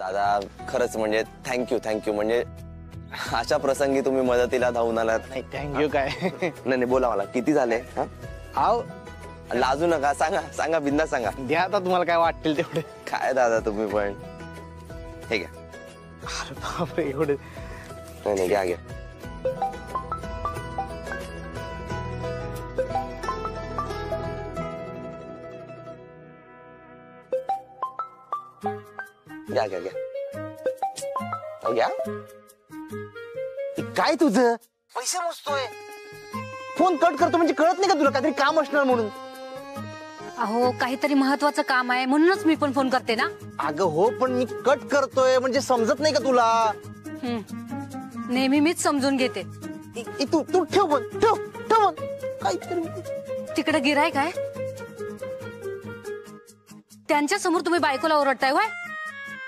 दादा खरंच म्हणजे थँक्यू म्हणजे अशा प्रसंगी तुम्ही मदतीला धावून आलात. नाही थँक्यू काय. नाही बोला मला किती झाले. आव लाजू नका, सांगा बिंदा सांगा. द्या आता तुम्हाला काय वाटेल तेवढे. काय दादा तुम्ही पण. हे घ्या. अरे बापरे एवढे. नाही घ्या घ्या. घ्या घ्या घ्या घ्या. काय तुझं पैसे मोजतोय. फोन कट करतो म्हणजे कळत नाही का तुला काहीतरी काम असणार म्हणून. अहो काहीतरी महत्वाचं काम आहे म्हणूनच मी पण फोन करते ना. अगं हो पण मी कट करतोय म्हणजे समजत नाही का तुला. नेहमी मीच समजून घेते. तू ठेव फोन ठेव काहीतरी. तिकडे गिराय काय त्यांच्या समोर तुम्ही बायकोला ओरडताय होय.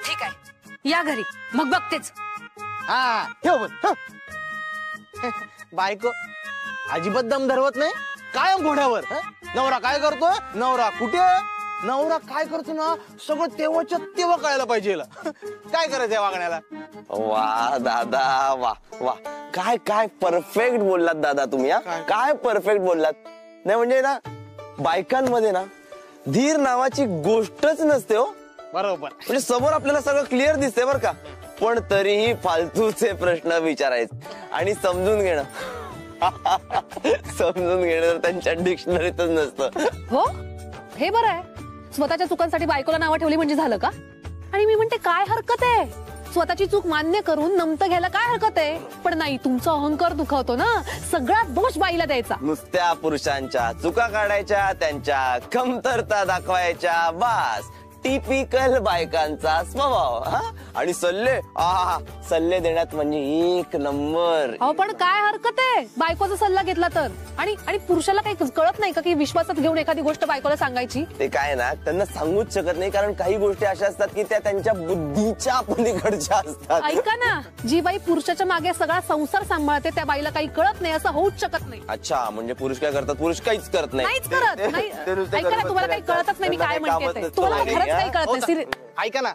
ठीक आहे या घरी मग बघतेच. हा ठेव फोन. बायको अजिबात दम धरवत नाही कायम घोड्यावर. नवरा काय करतोय, नवरा कुठे, नवरा काय करतो ना सगळं तेव्हाच्या तेव्हा कळायला पाहिजे. काय करायचंय वागण्याला. वा दादा वा वा. काय परफेक्ट बोललात दादा तुम्ही. काय परफेक्ट बोललात. नाही म्हणजे ना बायकांमध्ये ना धीर नावाची गोष्टच नसते हो. बरोबर. म्हणजे समोर आपल्याला सगळं क्लिअर दिसते बरं का, पण तरीही फालतूचे प्रश्न विचारायचे आणि समजून घेणं तर त्यांच्या डिक्शनरीतच नसतं. हो हे बरं आहे. स्वतःच्या चुकांसाठी बायकोला नावं ठेवली म्हणजे झालं का. आणि मी म्हणते काय हरकत आहे स्वतःची चूक मान्य करून नमतं घ्यायला काय हरकत आहे. पण नाही तुमचा अहंकार दुखावतो ना सगळा दोष बाईला द्यायचा. नुसत्या पुरुषांच्या चुका काढायच्या, त्यांच्या कमतरता दाखवायच्या, बास टिपिकल बायकांचा स्वभाव. आणि सल्ले देण्यात म्हणजे एक नंबर. अहो पण काय हरकत आहे बायकोचा सल्ला घेतला तर. आणि पुरुषाला काही कळत नाही का की विश्वासात घेऊन एखादी गोष्ट बायकोला सांगायची. ते काय ना त्यांना सांगूच शकत नाही कारण काही गोष्टी अशा असतात की त्या त्यांच्या बुद्धीच्या पलीकडच्या असतात. ऐका ना जी बाई पुरुषाच्या मागे सगळा संसार सांभाळते त्या बाईला काही कळत नाही असं होऊच शकत नाही. अच्छा म्हणजे पुरुष काय करतात, पुरुष काहीच करत नाही. नाहीच करत नाही. ऐका ना तुम्हाला काही कळतच नाही मी काय म्हणते. तुम्हाला खरंच काही कळत नाही. ऐका ना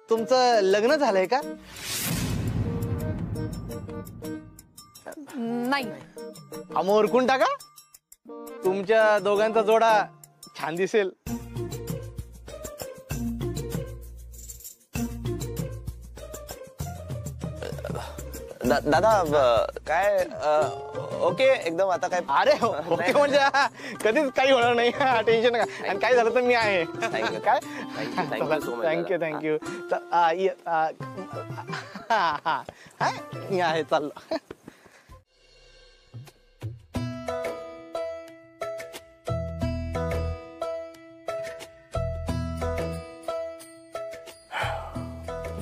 तुमचं लग्न झालंय का. नाही. मग ओरकून टाका तुमच्या दोघांचा जोडा छान दिसेल. दादा काय ओके एकदम आता काय. अरे ओके म्हणजे कधीच काही होणार नाही. टेन्शन नका. आणि काय झालं तर मी आहे. काय थँक्यू मी आहे चाललो.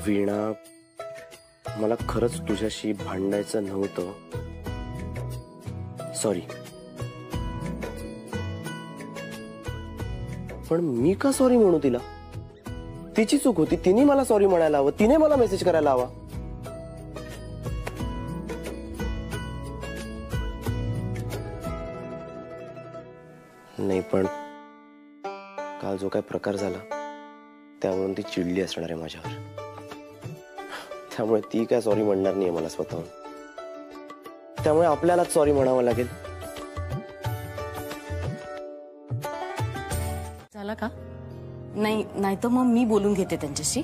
वीणा मला खरंच तुझ्याशी भांडायचं नव्हतं. सॉरी. पण मी का सॉरी म्हणू तिला. तिची चूक होती. तिने मला सॉरी म्हणायला हवं. तिने मला मेसेज करायला हवा. नाही पण काल जो काय प्रकार झाला त्यावरून ती चिडली असणार आहे माझ्यावर. त्यामुळे ती काय सॉरी म्हणणार नाहीये मला स्वतःहून. त्यामुळे आपल्यालाच सॉरी म्हणावं लागेल. झाला का. नाही तर मग मी बोलून घेते त्यांच्याशी.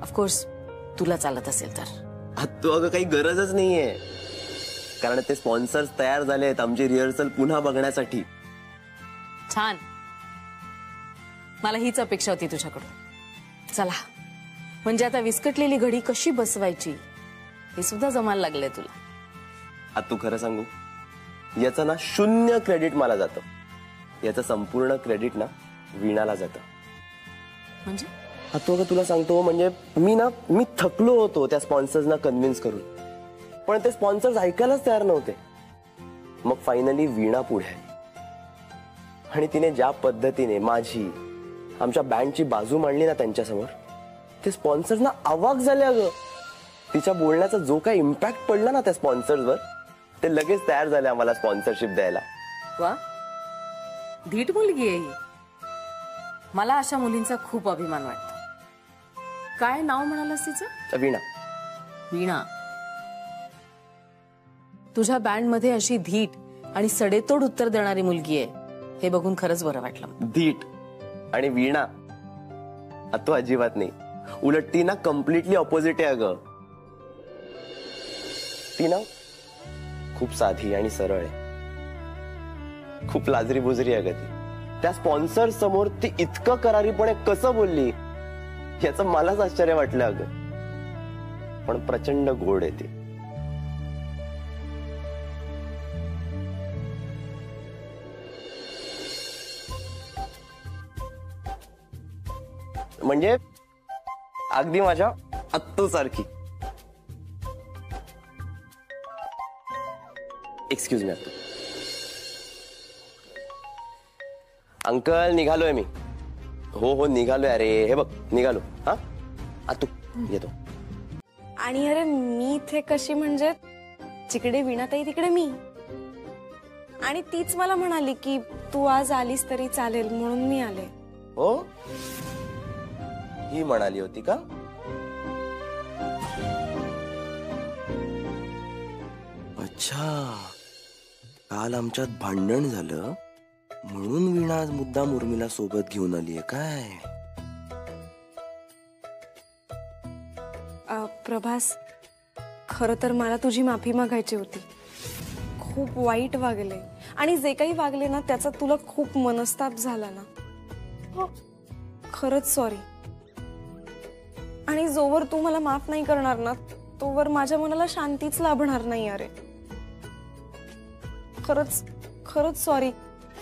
ऑफकोर्स तुला चालत असेल तर. तू अगं काही गरजच नाहीये कारण ते स्पॉन्सर्स तयार झालेत आमची रिहर्सल पुन्हा बघण्यासाठी. छान. मला हीच अपेक्षा होती तुझ्याकडून. चला म्हणजे आता विस्कटलेली घडी कशी बसवायची हे सुद्धा जमायला लागलंय तुला. आता तू खरं सांगू याचं ना 0 क्रेडिट मला जातं. याचं संपूर्ण क्रेडिट ना वीणाला जातं. म्हणजे आता अगं तुला सांगतो म्हणजे मी थकलो होतो त्या स्पॉन्सर्सना कन्व्हिन्स करून. पण ते स्पॉन्सर्स ऐकायलाच तयार नव्हते. मग फायनली वीणा पुढे आली आणि तिने ज्या पद्धतीने माझी आमच्या बँडची बाजू मांडली ना त्यांच्यासमोर ते स्पॉन्सर्स ना अवाक झाले. अगं तिच्या बोलण्याचा जो काही इम्पॅक्ट पडला ना त्या स्पॉन्सर्सवर ते लगेच तयार झाले आम्हाला स्पॉन्सरशिप द्यायला. वा धीट मुलगी आहे ही. मला अशा मुलींचा खूप अभिमान वाटतो. काय नाव म्हणालास तिचं? वीणा. वीणा. तुझ्या बँडमध्ये अशी धीट आणि सडेतोड उत्तर देणारी मुलगी आहे हे बघून खरंच बरं वाटलं. धीट आणि वीणा तो अजिबात नाही. उलट ती ना कम्प्लिटली ऑपोजिट आहे अगं. ती ना खूप साधी आणि सरळ आहे. खूप लाजरी बुजरी आहे अगं ती. त्या स्पॉन्सर समोर ती इतकं करारीपणे कसं बोलली याचं मलाच आश्चर्य वाटलं अगं. पण प्रचंड गोड आहे ती. म्हणजे अगदी माझ्या अत्तू सारखी. Excuse me Attu. अंकल निघालोय मी. हो निघालोय. अरे हे बघ निघालो. हा अत्तू येतो. आणि अरे मी इथे कशी म्हणजे जिकडे वीणाताई तिकडे मी. आणि तीच मला म्हणाली की तू आज आलीस तरी चालेल म्हणून मी आले. हो ही म्हणाली होती का? अच्छा काल आमच्यात भांडण झालं म्हणून वीणा आज मुद्दाम उर्मिला सोबत घेऊन आली आहे काय? प्रभास खरं तर मला तुझी माफी मागायची होती. खूप वाईट वागले आणि जे काही वागले ना त्याचा तुला खूप मनस्ताप झाला ना. हो खरंच सॉरी. आणि जोवर तू मला माफ नाही करणार ना तोवर माझ्या मनाला शांतीच लाभणार नाही. अरे खरंच खरंच सॉरी.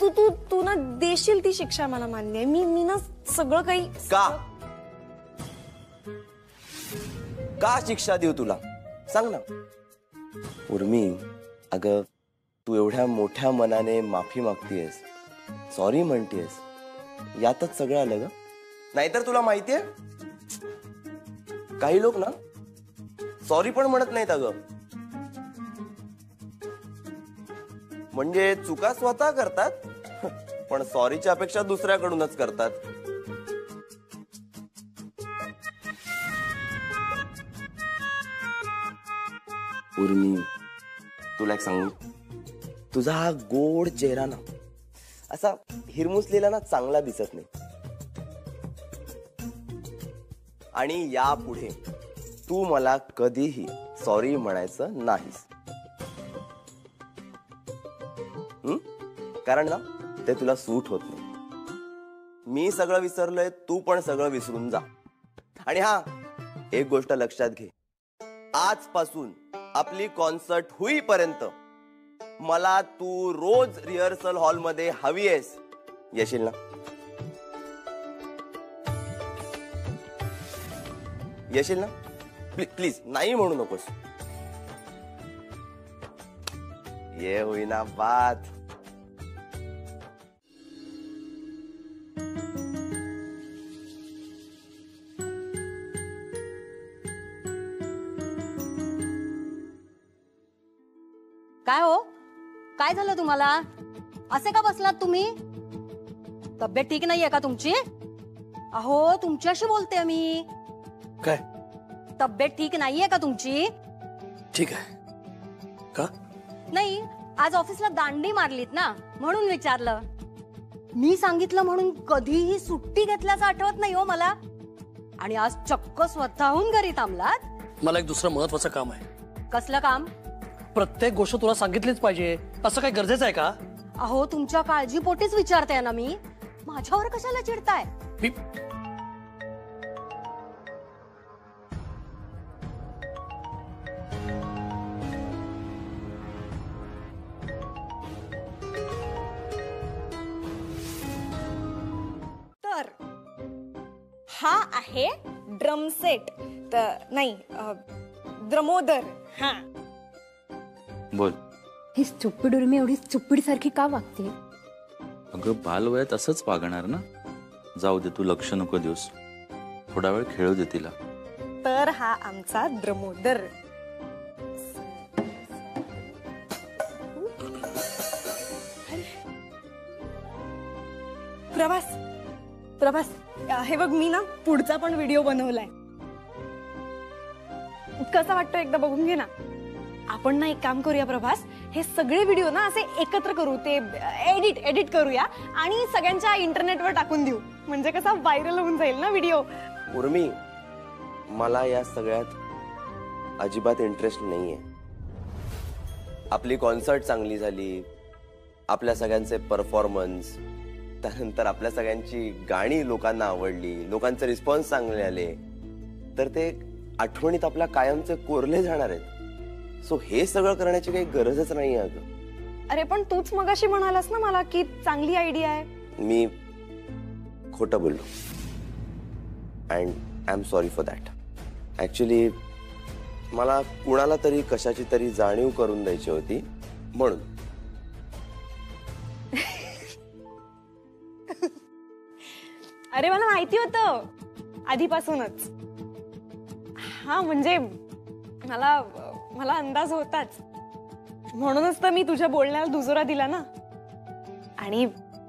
तू तू तू ना देशील ती शिक्षा मला मान्य आहे. मी ना सगळं काही का शिक्षा देऊ तुला सांग ना उर्मी. अगं तू एवढ्या मोठ्या मनाने माफी मागतेस सॉरी म्हणतेस यातच सगळं आलं ग. नाहीतर तुला माहितीये काही लोक ना सॉरी पण म्हणत नाहीत अगं. म्हणजे चुका स्वतः करतात पण सॉरीच्या अपेक्षा दुसऱ्याकडूनच करतात. उर्मी तुला एक सांगू. तुझा हा गोड चेहरा ना असा हिरमुसलेला ना चांगला दिसत नाही. आणि यापुढे तू मला कधीही सॉरी म्हणायचं नाहीस. कारण ना ते तुला सूट होत नाही. मी सगळं विसरलोय तू पण सगळं विसरून जा. आणि हा एक गोष्ट लक्षात घे. आजपासून आपली कॉन्सर्ट होईपर्यंत मला तू रोज रिहर्सल हॉल मध्ये हवी आहेस. येशील ना? येशील ना? प्लीज नाही म्हणू नकोस. ये होईना बात. काय हो काय झालं तुम्हाला? असे का बसलात तुम्ही? तब्येत ठीक नाहीये का तुमची? अहो तुमच्याशी बोलते मी. काय तब्येत ठीक नाहीये का तुमची? ठीक आहे का? नाही आज ऑफिसला दांडी मारलीत ना म्हणून विचारलं. मी सांगितलं म्हणून कधीही सुट्टी घेतल्याचं आठवत नाही हो मला. आणि आज चक्क स्वतःहून घरी थांबलात. मला एक दुसरं महत्वाचं काम आहे. कसलं काम? प्रत्येक गोष्ट तुला सांगितलीच पाहिजे असं काय गरजेचं आहे का? अहो तुमच्या काळजीपोटीच विचारते ना मी. माझ्यावर कशाला चिडताय? मी तर हा आहे ड्रम सेट. तर नाही द्रमोदर. हा बोल. ही स्टुपिड उर्मी एवढी स्टुपिड सारखी का वागते? अगं बालवयात असंच वागणार ना. जाऊ दे तू लक्ष नको देऊस. थोडा वेळ खेळू दे तिला. तर हा आमचा द्रमोदर. प्रभास प्रभास हे बघ मी ना पुढचा पण व्हिडिओ बनवलाय. कसा वाटतो एकदा बघून घे ना. आपण ना एक काम करूया प्रभास, हे सगळे व्हिडिओ ना असे एकत्र करू, ते एडिट करूया आणि सगळ्यांच्या इंटरनेटवर टाकून देऊ. म्हणजे कसा व्हायरल होऊन जाईल ना व्हिडिओ. उर्मी, मला या सगळ्यात अजिबात इंटरेस्ट नाहीये. आपली कॉन्सर्ट चांगली झाली, आपल्या सगळ्यांचे परफॉर्मन्स, त्यानंतर आपल्या सगळ्यांची गाणी लोकांना आवडली, लोकांचे रिस्पॉन्स चांगले आले, तर ते आठवणीत आपल्या कायमचे कोरले जाणार आहेत. सो हे सगळं करण्याची काही गरजच नाही अगं. अरे पण तूच मगाशी म्हणालास ना मला की चांगली आयडिया आहे. मी खोटं बोललो and I am sorry for that. Actually मला कुणाला तरी कशाची तरी जाणीव करून द्यायची होती म्हणून. अरे मला माहिती होतं आधीपासूनच. हा म्हणजे मला अंदाज होताच, म्हणूनच तर मी तुझ्या बोलण्याला दुजोरा दिला ना. आणि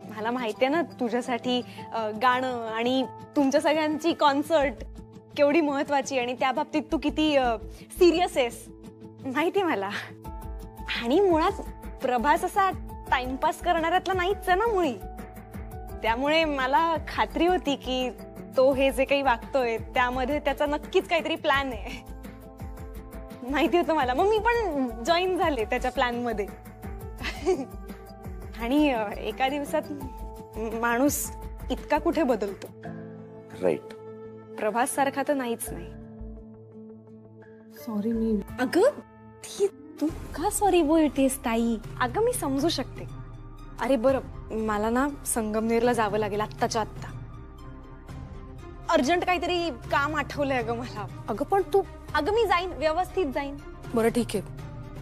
मला माहितीये ना तुझ्यासाठी गाणं आणि तुमच्या सगळ्यांची कॉन्सर्ट केवढी महत्वाची, आणि त्या बाबतीत तू किती सिरियस आहेस माहिती मला. आणि मुळात प्रभास असा टाइमपास करणाऱ्यातला नाहीच आहे ना मुळी. त्यामुळे मला खात्री होती की तो हे जे काही वागतोय त्यामध्ये त्याचा नक्कीच काहीतरी प्लॅन आहे. माहिती होतं मला, मग मी पण जॉईन झाले त्याच्या प्लॅन मध्ये. आणि एका दिवसात माणूस इतका कुठे बदलतो. राईट. प्रभास सारखा तर नाहीच नाही. सॉरी मी. अगं तू का सॉरी बोलतेस ताई? अगं मी समजू शकते. अरे बरं, मला ना संगमनेरला जावं लागेल आत्ताच्या आत्ता. अर्जंट काहीतरी काम आठवलंय अगं मला. अगं पण तू. अगं मी जाईन, व्यवस्थित जाईन. बरं ठीक आहे,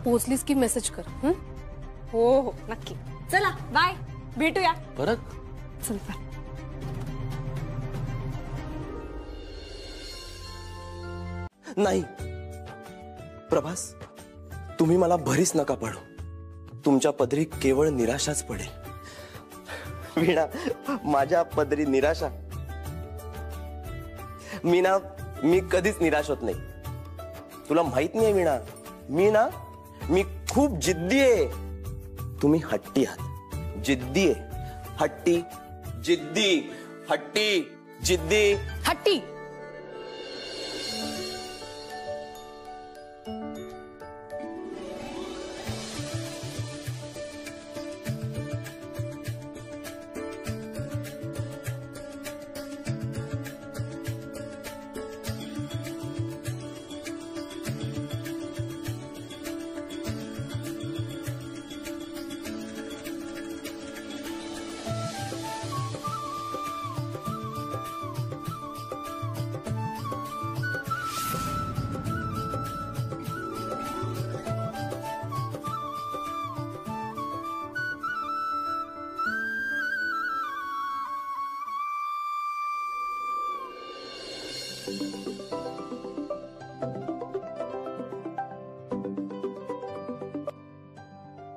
पोहोचलीस की मेसेज कर. हो हो नक्की. चला बाय, भेटूया परत. चल बाय. नाही प्रभास, तुम्ही मला भरीच नका पाडू. तुमच्या पदरी केवळ निराशाच पडेल. वीणा, माझ्या पदरी निराशा? मी कधीच निराश होत नाही. तुला माहित नाही वीणा, मी खूप जिद्दी आहे. तुम्ही हट्टी आहात. जिद्दी आहे. हट्टी, जिद्दी, हट्टी, जिद्दी. हट्टी.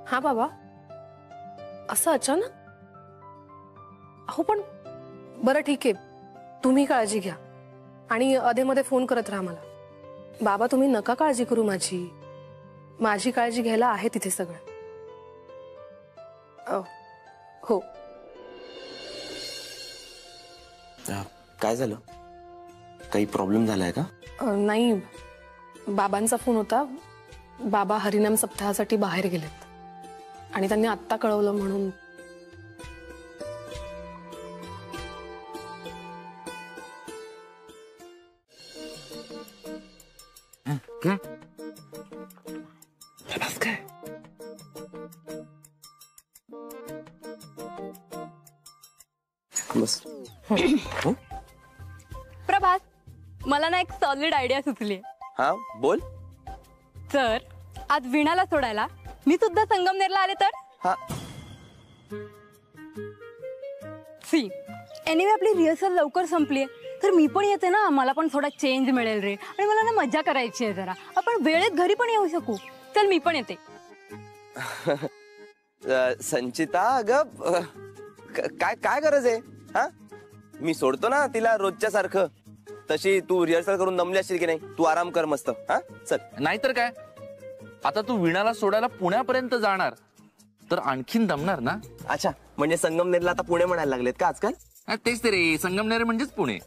हा बाबा, असं अचानक? अहो पण बरं ठीक आहे, तुम्ही काळजी घ्या आणि अधेमध्ये फोन करत राहा मला. बाबा तुम्ही नका काळजी करू, माझी काळजी घ्यायला आहे तिथे सगळं. हो. काय झालं? काही प्रॉब्लेम झालाय का? नाही, बाबांचा फोन होता. बाबा हरिनाम सप्ताहासाठी बाहेर गेलेत आणि त्यांनी आत्ता कळवलं म्हणून. बस. प्रभास, मला ना एक सॉलिड आयडिया सुचली. हा बोल. तर आज वीणाला सोडायला मी सुद्धा संगमनेरला आले तर? हा. सी एनिवे आपली रिहर्सल लवकर संपली तर मी पण येते ना, मला पण थोडा चेंज मिळेल रे. आणि मला ना मजा करायची आहे जरा. आपण वेळेत घरी पण येऊ शकू. चल मी पण येते. संचिता, अगं काय काय गरज आहे? हा, मी सोडतो ना तिला रोजच्या सारखं. तशी तू रिहर्सल करून दमली असशील की नाही, तू आराम कर मस्त. हा चल. नाहीतर काय, आता तू वीणाला सोडायला पुण्यापर्यंत जाणार तर आणखीन दमणार ना. अच्छा, म्हणजे संगमनेरला आता पुणे म्हणायला लागलेत का आजकाल? तेच ते रे, संगमनेर म्हणजेच पुणे.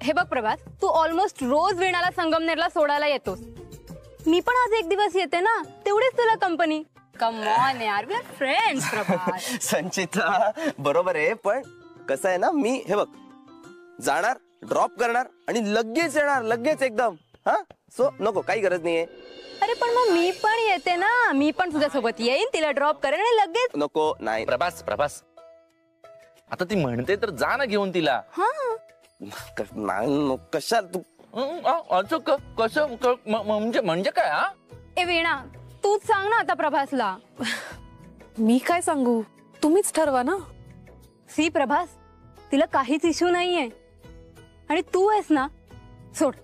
हे बघ प्रभास, तू ऑलमोस्ट रोज वीणाला संगमनेरला सोडायला येतोस. मी पण आज एक दिवस येते ना, तेवढीच तुला कंपनी. कम ऑन यार, वी आर फ्रेंड्स प्रभास. संचिता बरोबर आहे, पण कसं आहे ना, मी हे बघ जाणार, ड्रॉप करणार आणि लगेच येणार, लगेच एकदम. हा सो नको, काही गरज नाहीये. अरे पण मग मी पण येते ना, मी पण तुझ्यासोबत येईन, तिला ड्रॉप करेन आणि लगेच. नको, नाही. प्रभास आता ती म्हणते तर जा ना घेऊन तिला. नाही कशा तू असं कसं म्हणजे काय? हा ए वीणा, तूच सांग ना आता प्रभासला. मी काय सांगू, तुम्हीच ठरवा ना. सी प्रभास, तिला काहीच इश्यू नाहीये आणि तू आहेस ना, सोड.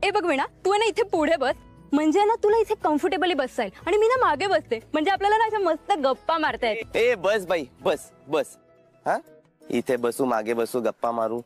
ए बघ वीणा, तू आहे ना इथे पुढे बस, म्हणजे ना तुला इथे कम्फर्टेबली बसता येईल आणि मी ना मागे बसते, म्हणजे आपल्याला ना अशा मस्त गप्पा मारता येत. ए बस बाई, बस बस. हा इथे बसू, मागे बसू, गप्पा मारू.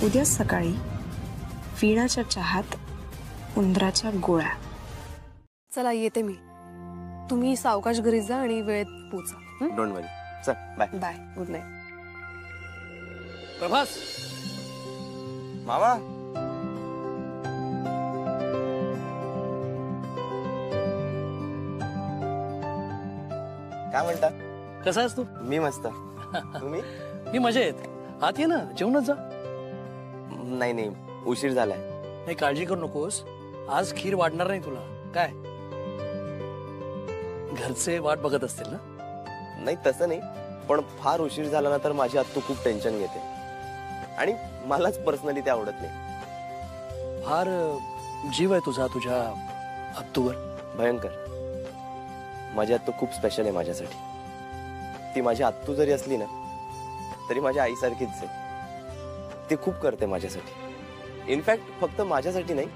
उद्या सकाळी वीणाच्या चहात उंदराच्या गोळ्या. चला येते मी, तुम्ही सावकाश घरी जा आणि वेळेत पोचा. Don't worry. चल bye. Bye, good night. Prabhas, मामा. काय म्हणता? कसा आहेस तू? मी मस्त. तुम्ही? मी मजेत. आत ये ना, जेवणच जा. नाही नाही, उशीर झालाय. नाही, काळजी करू नकोस, आज खीर वाढणार नाही तुला. काय घरचे वाट बघत असतील ना? नाही तसं नाही, पण फार उशीर झाला ना तर माझी आत्तू खूप टेन्शन घेते आणि मलाच पर्सनली ते आवडत नाही. फार जीव आहे तुझ्या आत्तूवर. भयंकर. माझी आत्तू खूप स्पेशल आहे माझ्यासाठी. ती माझी आत्तू जरी असली ना तरी माझ्या आईसारखीच आहे. ती खूप करते माझ्यासाठी. इनफॅक्ट फक्त माझ्यासाठी नाही,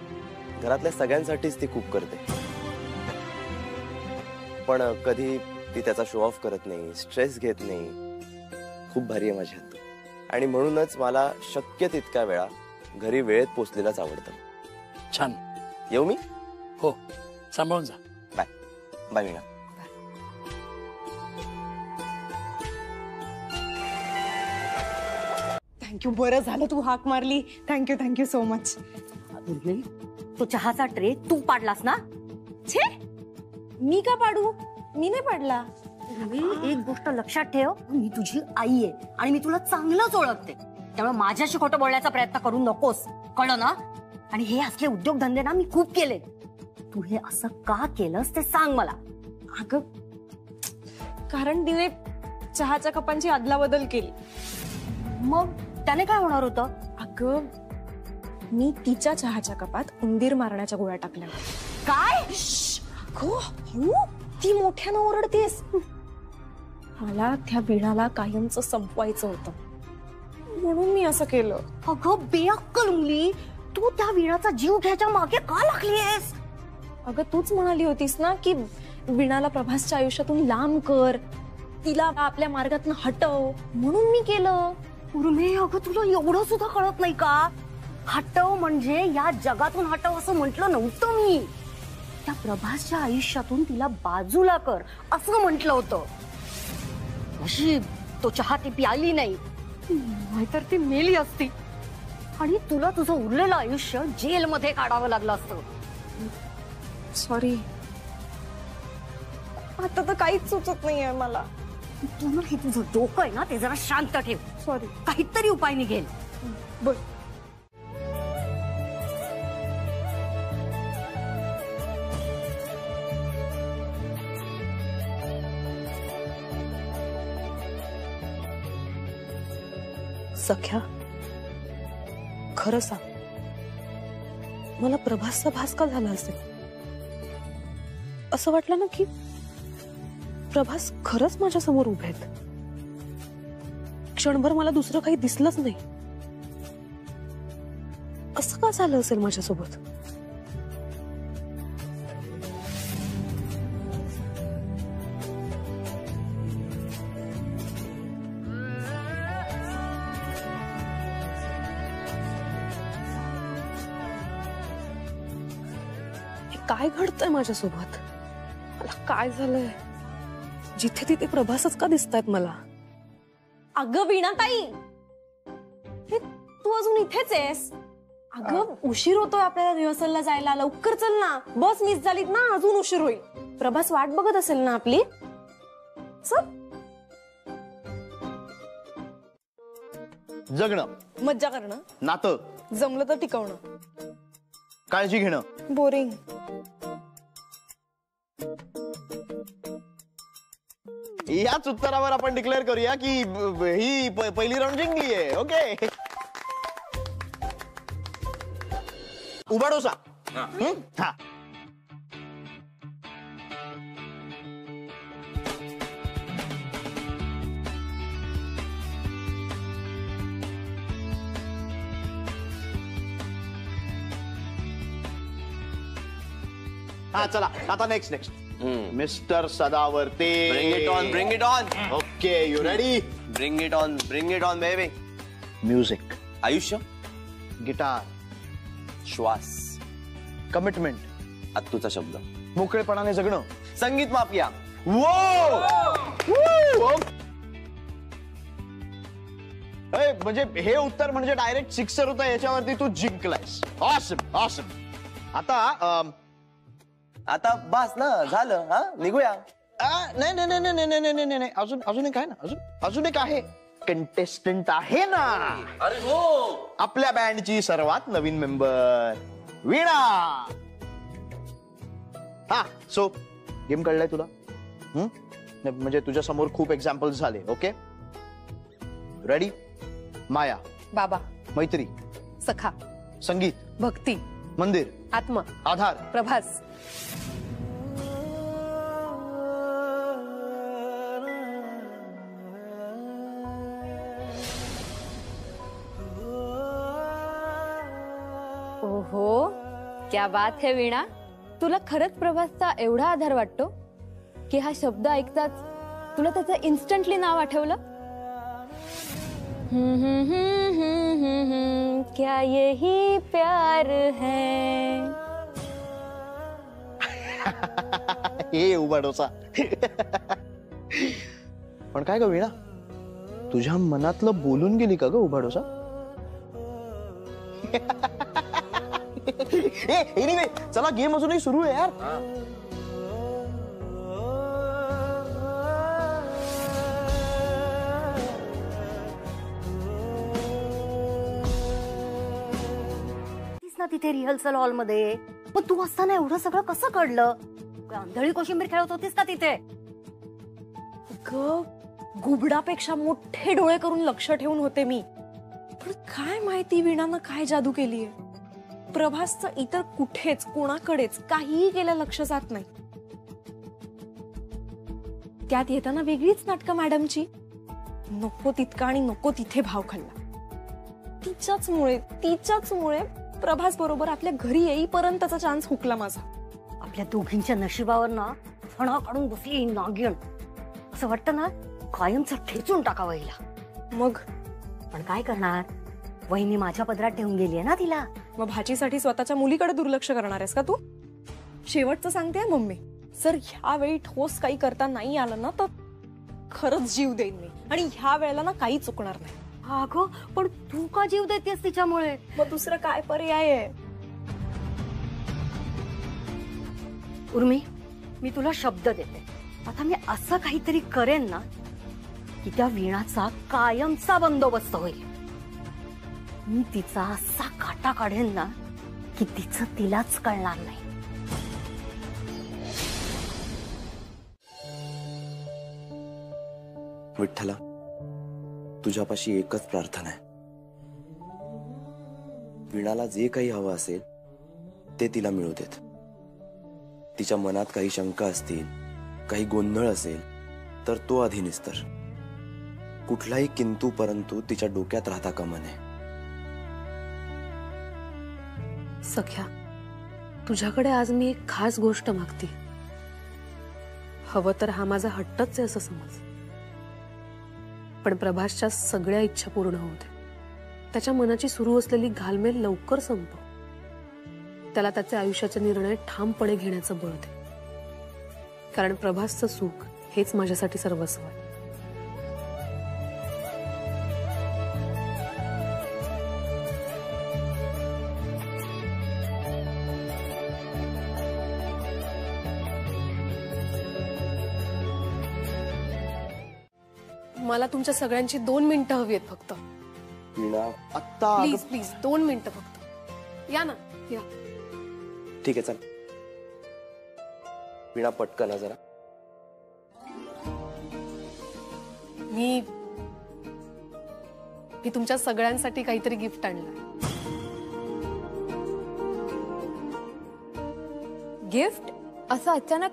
घरातल्या सगळ्यांसाठीच ती खूप करते. पण कधी ती त्याचा शो ऑफ करत नाही, स्ट्रेस घेत नाही. खूप भारी आहे माझी आत्तू आणि म्हणूनच मला शक्य तितक्या वेळा घरी वेळेत पोचलेलाच आवडतं. छान. येऊ मी? हो, सांभाळून जा. Bye bye Meena. थँक्यू, बरं झालं तू हाक मारली. Thank you so much. तो चहाचा ट्रे तू पाडलास ना? छे, मी का पाडू? मी नाही पाडला. एक गोष्ट लक्षात ठेव, मी तुझी आई आहे आणि मी तुला चांगलंच ओळखते, त्यामुळे माझ्याशी खोटं बोलण्याचा प्रयत्न करू नकोस, कळलं ना? आणि हे असले उद्योगधंदे ना मी खूप केले. तू हे असं का केलंस ते सांग मला. अगं, कारण तिने चहाच्या कपांची अदलाबदल केली. मग त्याने काय होणार होतं? अगं, मी तिच्या चहाच्या कपात उंदीर मारण्याच्या गोळ्या टाकल्या. काय? ती मोठ्यानं ओरडतेस. मला त्या वीणाला कायमचं संपवायचं होतं, म्हणून मी असं केलं. अगं बेअक्कल मुली, तू त्या वीणाचा जीव घ्यायच्या मागे का लागलीयस? अगं, तूच म्हणाली होतीस ना की वीणाला प्रभासच्या आयुष्यातून लांब कर, तिला आपल्या मार्गातून हटव, म्हणून मी केलं. उर्मे, अगं तुला एवढं सुद्धा कळत नाही का? हटव म्हणजे या जगातून हटव असं म्हटलं नव्हतं मी. त्या प्रभासच्या आयुष्यातून तिला बाजूला कर असं म्हटलं होतं. नशीब तो चहा ती प्याली नाही, नाहीतर ती मेली असती आणि तुला तुझं उरलेलं आयुष्य जेलमध्ये काढावं लागलं असतं. सॉरी, आता तर काहीच सुचत नाहीये मला. तुला हे तुझं डोकं आहे ना ते जरा शांत ठेव. सॉरी. काहीतरी उपाय निघेल. बर. सख्या, खरं सांग, मला प्रभासचा भास का झाला असेल? असं वाटलं ना की प्रभास खरंच माझ्या समोर उभे आहेत. क्षणभर मला दुसरं काही दिसलंच नाही. असं का झालं असेल माझ्यासोबत? काय घडतंय माझ्यासोबत? मला काय झालंय? जिथे तिथे प्रभासच का दिसतायत मला? अगं वीणाताई, हे तू अजून इथेच आहेस? अगं उशीर होतोय आपल्याला रिहर्सलला जायला. लवकर चल ना, बस मिस झालीत ना अजून उशीर होईल. प्रभास वाट बघत असेल ना आपली. चल. जगणं, मज्जा करणं, नातं, जमलं तर टिकवणं, काळजी घेणं. बोरिंग. याच उत्तरावर आपण डिक्लेअर करूया की ही पहिली राऊंड जिंकली आहे. ओके, उभा डोसा. हा, हा चला आता next mister Sadavarte. Bring it on, bring it on. Okay, you ready? Bring it on, bring it on, baby. Music, आयुष्य, गिटार, श्वास, कमिटमेंट, अत्तूचा शब्द, मोकळेपणाने जगणं, संगीत माफिया. म्हणजे हे उत्तर म्हणजे डायरेक्ट सिक्सर होतं. याच्यावरती तू जिंकलायस. Awesome awesome. आता बस ना, झालं. हा, निघूया. नाही नाही नाही नाही नाही नाही नाही, अजून एक आहे ना. अजून एक आहे. कंटेस्टंट आहे ना. अरे हो, आपल्या बँडची सर्वात नवीन मेंबर वीणा. हा, सो गेम कळलाय तुला? म्हणजे तुझ्या समोर खूप एक्झाम्पल्स झाले. Okay, ready? माया, बाबा, मैत्री, सखा, संगीत, भक्ती, मंदिर, आत्मा, आधार, प्रभास. ओहो, क्या बात है वीणा. तुला खरंच प्रभासचा एवढा आधार वाटतो की हा शब्द ऐकताच तुला त्याचं इन्स्टंटली नाव आठवलं? क्या यही प्यार है? हे उभा डोसा. पण काय ग वीणा, तुझ्या मनातलं बोलून गेली का ग उभा डोसा? एनिवे, चला गेम अजूनही सुरू आहे यार. ना तिथे रिहर्सल हॉल मध्ये. मग तू असताना एवढं सगळं कसं घडलं? आंधळी कोशिंबीर खेळत होतीस का तिथे? घुबडापेक्षा मोठे डोळे करून लक्ष ठेवून होते मी. पण काय माहिती वीणानं काय जादू केलीये. प्रभासचं इतर कुठेच कोणाकडेच काहीही केलं लक्ष जात नाही. त्यात येताना वेगळीच नाटकं मॅडमची. नको तितका आणि नको तिथे भाव खाल्ला. तिच्याचमुळे प्रभास बरोबर आपल्या घरी येईपर्यंतचा चान्स हुकला माझा. आपल्या दोघींच्या नशिबावर ना फणा काढून बसली नागिण. असं वाटतं ना कायमच ठेचून टाकावं हिला. मग पण काय करणार, वहिनी माझ्या पदरात ठेवून गेलीये ना तिला. मग भाचीसाठी स्वतःच्या मुलीकडे दुर्लक्ष करणार आहेस का तू? शेवटचं सांगते मम्मी, जर ह्यावेळी ठोस काही करता नाही आलं ना तर खरंच जीव देईन मी आणि ह्या वेळेला ना काही चुकणार नाही. अगं पण तू का जीव देतेस तिच्यामुळे? मग दुसरं काय पर्याय आहे? उर्मी, मी तुला शब्द देते, आता मी असं काहीतरी करेन ना की त्या वीणाचा कायमचा बंदोबस्त होईल. मी तिचा असा काटा काढेन ना की तिचं तिलाच कळणार नाही. विठ्ठला, तुझ्यापाशी एकच प्रार्थना आहे. वीणाला जे काही हवं असेल ते तिला मिळू देत. तिच्या मनात काही शंका असतील, काही गोंधळ असेल तर तो आधी निस्तर. कुठलाही किंतु परंतु तिच्या डोक्यात राहता कामा नये. सख्या, तुझ्याकडे आज मी एक खास गोष्ट मागते. हवं तर हा माझा हट्टच आहे असं समज, पण प्रभासच्या सगळ्या इच्छा पूर्ण होऊ दे. त्याच्या मनाची सुरू असलेली घालमेल लवकर संपव. त्याला त्याचे आयुष्याचे निर्णय ठामपणे घेण्याचं बळ दे, कारण प्रभासचं सुख हेच माझ्यासाठी सर्वस्व आहे. मला तुमच्या सगळ्यांची 2 मिनिटं हवी आहेत फक्त. वीणा आत्ता प्लीज प्लीज 2 मिनिटं फक्त. या ना, या. ठीक आहे, चल. वीणा पटकन जरा. मी तुमच्या सगळ्यांसाठी काहीतरी गिफ्ट आणलंय. गिफ्ट? असं अचानक?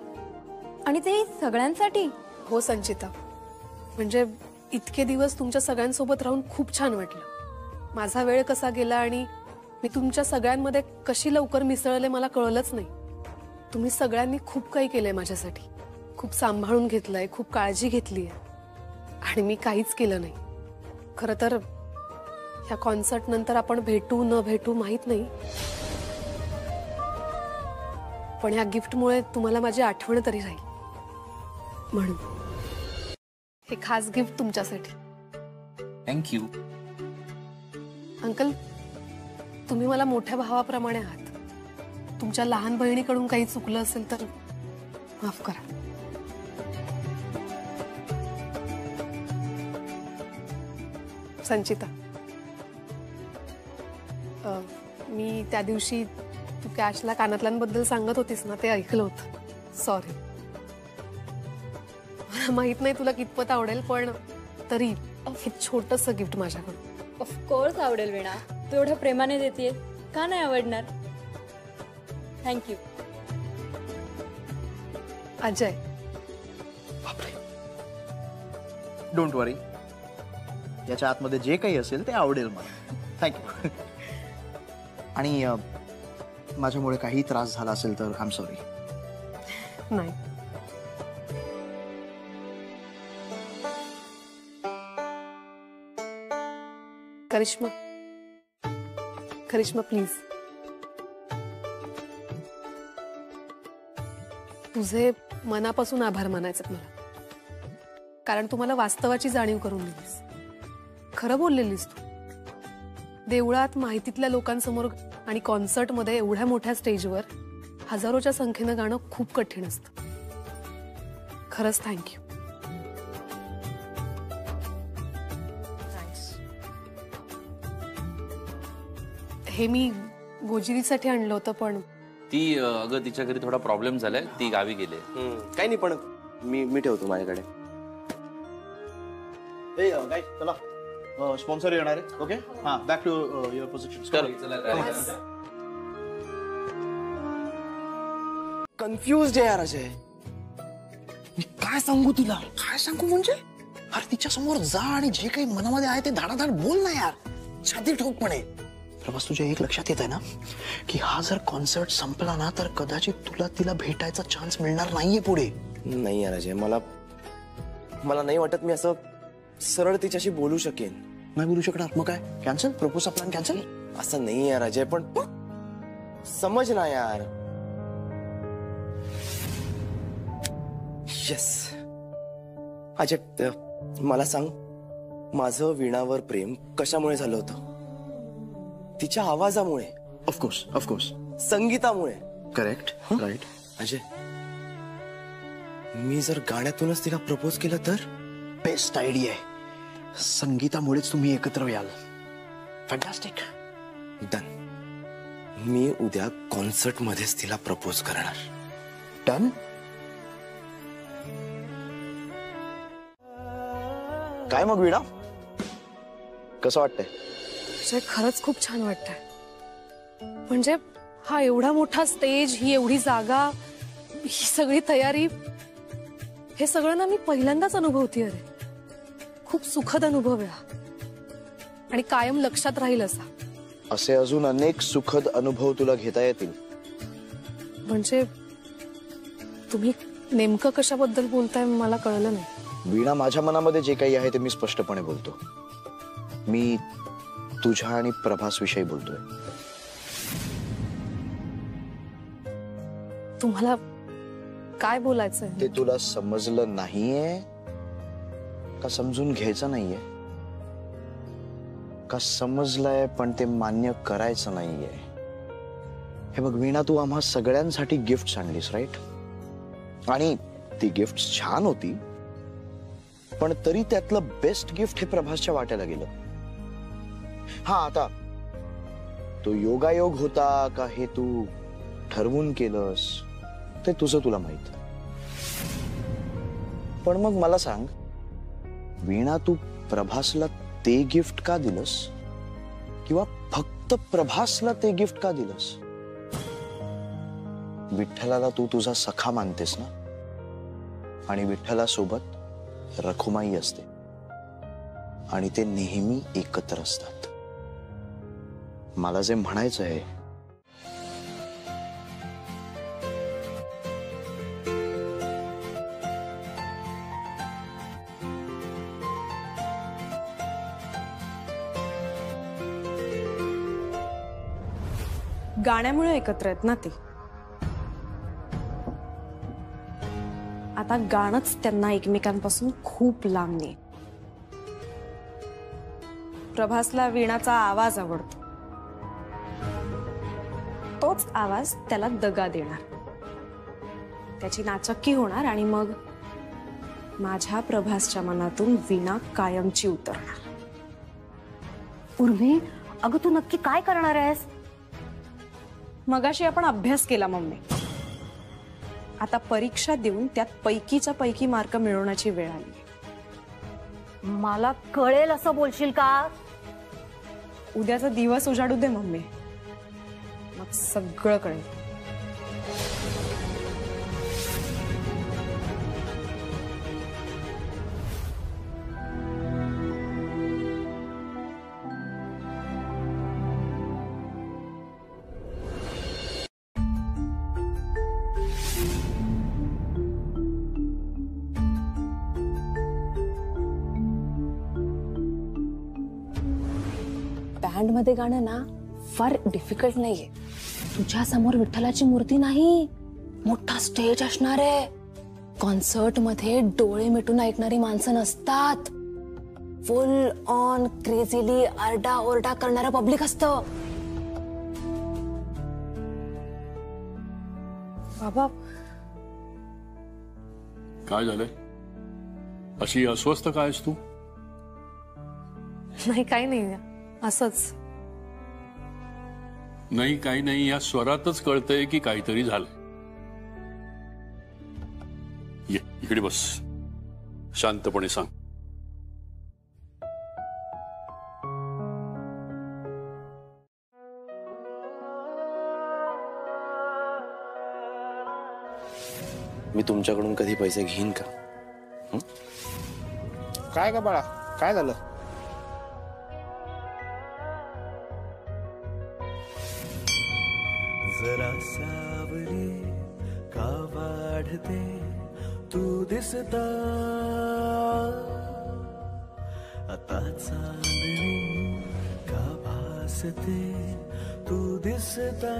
आणि ते सगळ्यांसाठी? हो संचिता, म्हणजे इतके दिवस तुमच्या सगळ्यांसोबत राहून खूप छान वाटलं. माझा वेळ कसा गेला आणि मी तुमच्या सगळ्यांमध्ये कशी लवकर मिसळले मला कळलंच नाही. तुम्ही सगळ्यांनी खूप काही केलंय माझ्यासाठी. खूप सांभाळून घेतलंय, खूप काळजी घेतलीय, आणि मी काहीच केलं नाही. खरं तर ह्या कॉन्सर्ट नंतर आपण भेटू न भेटू माहित नाही, पण ह्या गिफ्टमुळे तुम्हाला माझी आठवण तरी राहील म्हणून हे खास गिफ्ट तुमच्यासाठी. थँक्यू. अंकल, तुम्ही मला मोठ्या भावाप्रमाणे आहात. तुमच्या लहान बहिणीकडून काही चुकलं असेल तर माफ करा. संचिता, मी त्या दिवशी तू कॅशला कानातल्यांबद्दल सांगत होतीस ना, ते ऐकलं होतं. सॉरी. मला माहित नाही तुला कितपत आवडेल, पण तरी हे छोटंसं गिफ्ट माझ्याकडून. ऑफकोर्स आवडेल वीणा, तू एवढ्या प्रेमाने देतेय, का नाही आवडणार? थँक्यू. अजय, डोंट वरी, याच्या आतमध्ये जे काही असेल ते आवडेल मला. थँक्यू. आणि माझ्यामुळे काही त्रास झाला असेल तर आय एम सॉरी. नाही. करिश्मा, करिश्मा प्लीज. तुझे मनापासून आभार मानायचे मला, कारण तू मला वास्तवाची जाणीव करून दिलीस. खरं बोललेलीस तू. देवळात माहितीतल्या लोकांसमोर आणि कॉन्सर्टमध्ये एवढ्या मोठ्या स्टेजवर हजारोच्या संख्येनं गाणं खूप कठीण असतं. खरंच थँक्यू. हे मी गोजिरीसाठी आणलं होतं, पण ती अगं तिच्या घरी थोडा प्रॉब्लेम झालाय, ती गावी गेले. काही नाही, पण मी ठेवतो माझ्याकडे. चला, स्पॉन्सर येणार आहे. ओके, हा, back to your position. Confused आहे यार अजय. मी काय सांगू तुला? काय सांगू म्हणजे? अरे तिच्या समोर जा आणि जे काही मनामध्ये आहे ते धाडाधाड बोल ना यार, छाती ठोकपणे. प्रभास, तुझ्या एक लक्षात येत आहे ना की हा जर कॉन्सर्ट संपला ना तर कदाचित तुला तिला भेटायचा चान्स मिळणार नाहीये पुढे. नाही यार अजय, मला नाही वाटत मी असं सरळ तिच्याशी बोलू शकेन. नाही बोलू शकणार? मग काय, कॅन्सल? प्रपोजचा plan cancel? असं नाही यार अजय, पण समज ना यार. येस, अजय मला सांग, माझं वीणावर प्रेम कशामुळे झालं होतं? तिच्या आवाजामुळे, ऑफकोर्स संगीतामुळे. Correct, right. अजय, मी जर गाण्यातूनच तिला प्रपोज केलं तर? बेस्ट आयडिया आहे. संगीतामुळेच तुम्ही एकत्र याल. फॅन्टास्टिक. डन. मी उद्या कॉन्सर्ट मध्येच तिला प्रपोज करणार. डन. काय मग वीणा, कसं वाटतंय? खरंच खूप छान वाटतंय. म्हणजे हा एवढा मोठा स्टेज, ही एवढी जागा, ही सगळी तयारी, हे सगळं ना मी पहिल्यांदाच अनुभवतीये रे. खूप सुखद अनुभव आहे हा, आणि कायम लक्षात राहील असा. असे अजून अनेक सुखद अनुभव तुला घेता येतील. म्हणजे तुम्ही नेमकं कशाबद्दल बोलताय मला कळलं नाही. वीणा, माझ्या मनामध्ये जे काही आहे ते मी स्पष्टपणे बोलतो. मी तुझ्या आणि प्रभास विषयी बोलतोय. तुम्हाला काय बोलायचंय? ते तुला समजलं नाहीये का समजून घ्यायचं नाहीये, का समजलंय पण ते मान्य करायचं नाहीये? हे बघ वीणा, तू आम्हा सगळ्यांसाठी गिफ्ट आणलीस, राईट? आणि ती गिफ्ट छान होती, पण तरी त्यातलं बेस्ट गिफ्ट हे प्रभासच्या वाट्याला गेलं. हा, आता तो योगायोग होता का हे तू ठरवून केलंस ते तुझं तुला माहित. पण मग मला सांग वीणा, तू प्रभासला ते गिफ्ट का दिलंस, किंवा फक्त प्रभासला ते गिफ्ट का दिलंस? विठ्ठलाला तू तुझा सखा मानतेस ना, आणि विठ्ठलासोबत रखुमाई असते, आणि ते नेहमी एकत्र असतात. मला जे म्हणायचं आहे, गाण्यामुळे एकत्र आहेत ना ते. आता गाणंच त्यांना एकमेकांपासून खूप लांब नाही. प्रभासला वीणाचा आवाज आवडतो, तोच आवाज त्याला दगा देणार, त्याची नाचक्की होणार, आणि मग माझ्या प्रभासच्या मनातून वीणा कायमची उतरणार. उर्मी, अगं तू नक्की काय करणार आहेस? मगाशी आपण अभ्यास केला मम्मी. आता परीक्षा देऊन त्यात पैकीच्या पैकी मार्क मिळवण्याची वेळ आली. मला कळेल असं बोलशील का? उद्याचा दिवस उजाडू दे मम्मी, मग सगळं कळेल. बँड मध्ये गाणं ना फार डिफिकल्ट नाहीये. तुझ्या समोर विठ्ठलाची मूर्ती नाही, मोठा स्टेज असणार आहे. कॉन्सर्ट मध्ये डोळे मिटून ऐकणारी माणसं नसतात. फुल ऑन क्रेझिली आरडा ओरडा करणारं पब्लिक असतं. बाबा, काय झालंय? अशी अस्वस्थ काय आहेस तू? नाही, काही नाही, असंच. नाही, काही नाही, या स्वरातच कळतंय की काहीतरी झालंय. ये इकडे बस, शांतपणे सांग. मी तुमच्याकडून कधी पैसे घेईन का? काय का बाळा, काय झालं? जरा सावली का वाढते तू दिसता, आता चांदणी का भासते तू दिसता,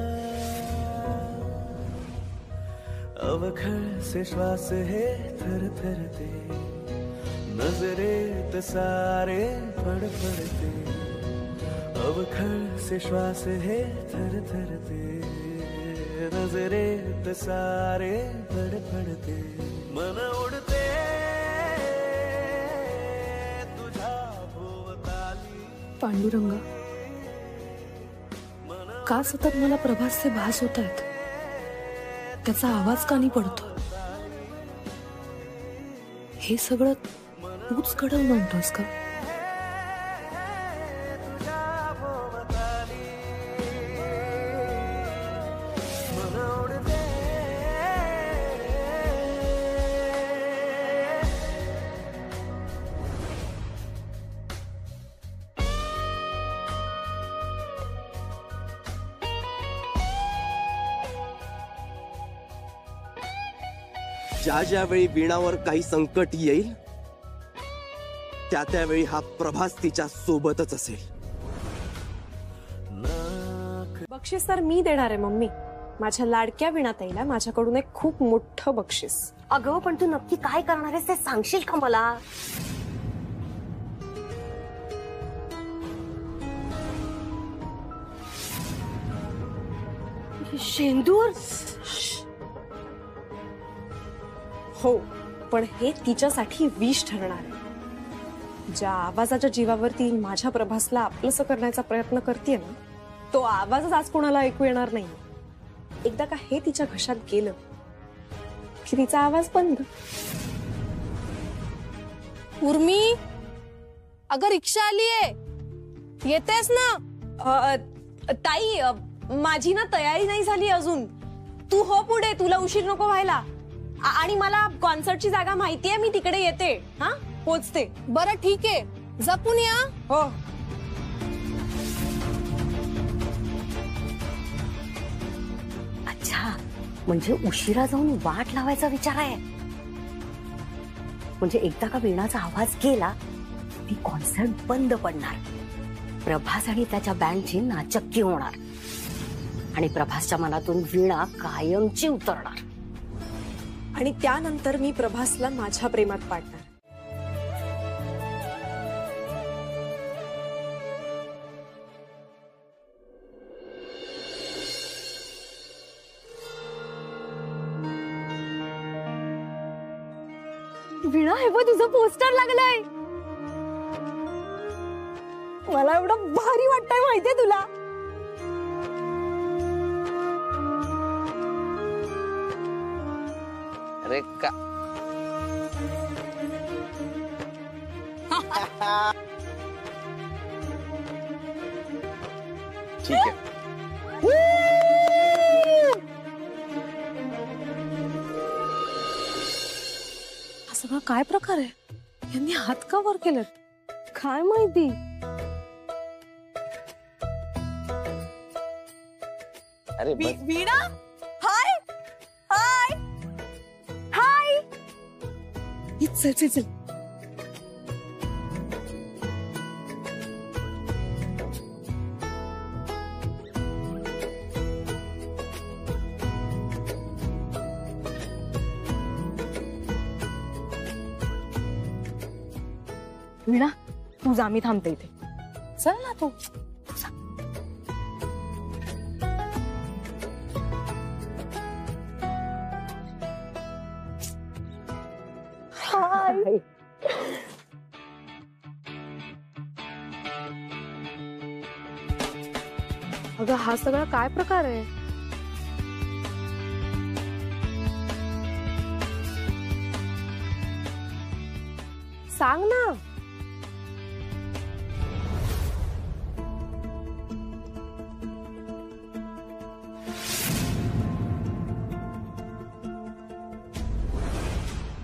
अवखळ से श्वास हे थरथरते नजरेत सारे फडफडते, अवखळ से श्वास हे थरथरते, नजरेत सारे फडफडते, मन उडते तुझ्या भोवताली. पांडुरंगा, का सतत मला प्रभासचे भास होत आहेत? त्याचा आवाज का नाही पडतो? हे सगळं तूच घडवून आणतोस का? ज्या ज्यावेळी वीणावर काही संकट येईल त्या त्यावेळी हा प्रभास तिच्या सोबतच असेल. बक्षीस तर मी देणार आहे मम्मी. माझ्या लाडक्या वीणाताईला माझ्याकडून एक खूप मोठं बक्षीस. अगं पण तू नक्की काय करणार आहेस ते सांगशील का मला? शेंदूर? हो, पण हे तिच्यासाठी विष ठरणार आहे. ज्या आवाजाच्या जीवावरती माझ्या प्रभासला आपलंसं करण्याचा प्रयत्न करते ना, तो आवाजच आज कोणाला ऐकू येणार नाही. एकदा का हे तिच्या घशात गेलं की तिचा आवाज बंद. उर्मी, अगं रिक्षा आलीये, येतेस ना? ताई, माझी ना तयारी नाही झाली अजून. तू हो पुढे, तुला उशीर नको व्हायला. आणि मला कॉन्सर्टची जागा माहितीये, मी तिकडे येते. हा, पोचते. बरं ठीक आहे, जपून या. हो. अच्छा, म्हणजे उशिरा जाऊन वाट लावायचा विचार आहे. म्हणजे एकदा का वीणाचा आवाज गेला ती कॉन्सर्ट बंद पडणार, प्रभास आणि त्याच्या बँडची नाचक्की होणार आणि प्रभासच्या मनातून वीणा कायमची उतरणार. आणि त्यानंतर मी प्रभासला माझ्या प्रेमात पाडणार. वीणा, हे बघ तुझं पोस्टर लागलंय. मला एवढं भारी वाटतंय माहितीये तुला. अरे का ठीक आहे. हा सगळा काय प्रकार आहे? यांनी हात का वर केलेत? काय माहिती. अरे वीणा, हाय हाय हाय. चल चल चल. वीणा, तू जा, मी थांबते इथे. चल ना तू. हाय. अगं हा सगळा काय प्रकार आहे? सांग ना.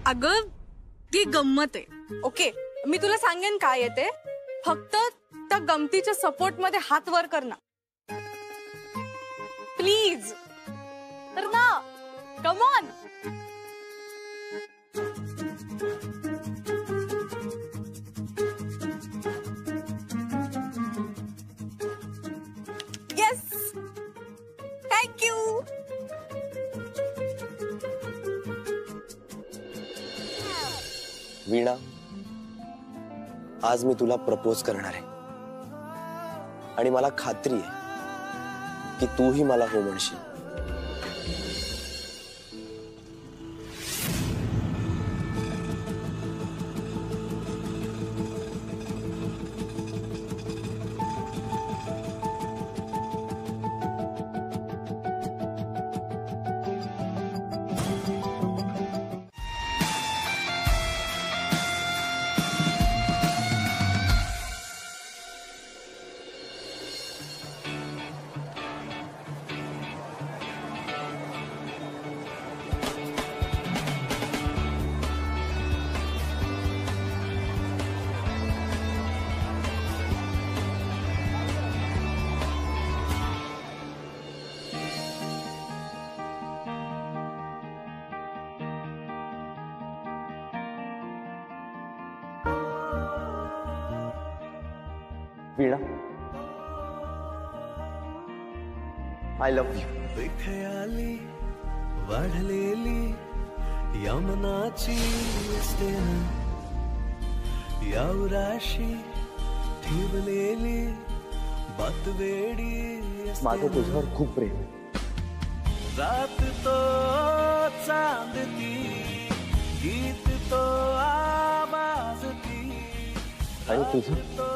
अगं ती गंमत आहे. ओके, मी तुला सांगेन काय येते. फक्त त्या गमतीच्या सपोर्ट मध्ये हात वर कर ना प्लीज. तर ना, come on. Yes, thank you. Veena, आज मी तुला प्रपोज करणार आहे आणि मला खात्री आहे की तूही मला हो म्हणशील. वीणा, आय लव्ह यू. खयाली वाढलेली या मनाची असते ना, या उराशी ठेवलेली बात वेडी असते. माझं तुझ्यावर खूप प्रेम आहे. रात तो चांद ती, गीत तो आवाज ती, आणि तुझं